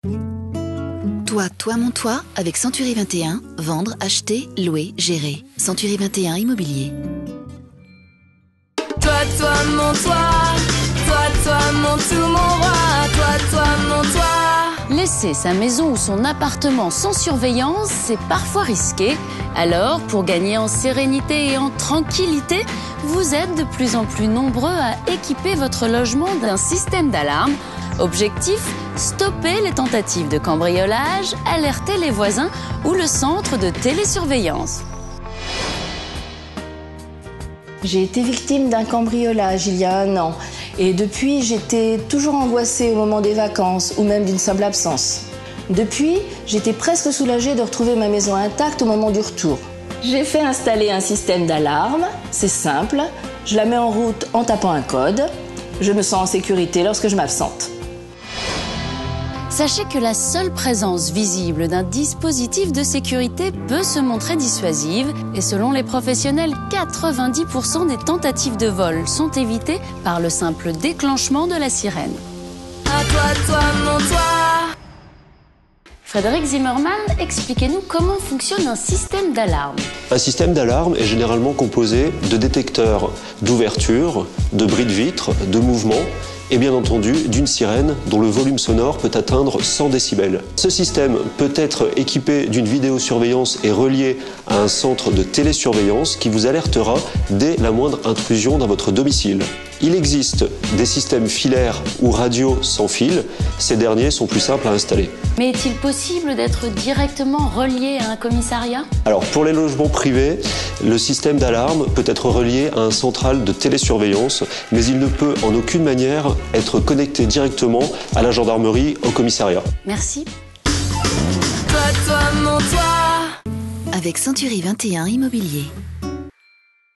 Toi, mon toit, avec Century 21, vendre, acheter, louer, gérer. Century 21 Immobilier. Toi, mon toit, toi, mon tout, mon roi, toi, mon toit. Laisser sa maison ou son appartement sans surveillance, c'est parfois risqué. Alors, pour gagner en sérénité et en tranquillité, vous êtes de plus en plus nombreux à équiper votre logement d'un système d'alarme. Objectif, stopper les tentatives de cambriolage, alerter les voisins ou le centre de télésurveillance. J'ai été victime d'un cambriolage il y a 1 an. Et depuis, j'étais toujours angoissée au moment des vacances ou même d'une simple absence. Depuis, j'étais presque soulagée de retrouver ma maison intacte au moment du retour. J'ai fait installer un système d'alarme, c'est simple. Je la mets en route en tapant un code. Je me sens en sécurité lorsque je m'absente. Sachez que la seule présence visible d'un dispositif de sécurité peut se montrer dissuasive et selon les professionnels, 90% des tentatives de vol sont évitées par le simple déclenchement de la sirène. À toi, mon toit. Frédéric Zimmermann, expliquez-nous comment fonctionne un système d'alarme. Un système d'alarme est généralement composé de détecteurs d'ouverture, de bris de vitre, de mouvement et bien entendu d'une sirène dont le volume sonore peut atteindre 100 décibels. Ce système peut être équipé d'une vidéosurveillance et relié à un centre de télésurveillance qui vous alertera dès la moindre intrusion dans votre domicile. Il existe des systèmes filaires ou radio sans fil. Ces derniers sont plus simples à installer. Mais est-il possible d'être directement relié à un commissariat ? Alors pour les logements privés, le système d'alarme peut être relié à un central de télésurveillance, mais il ne peut en aucune manière être connecté directement à la gendarmerie, au commissariat. Merci. Toi, mon toit. Avec Century 21 Immobilier.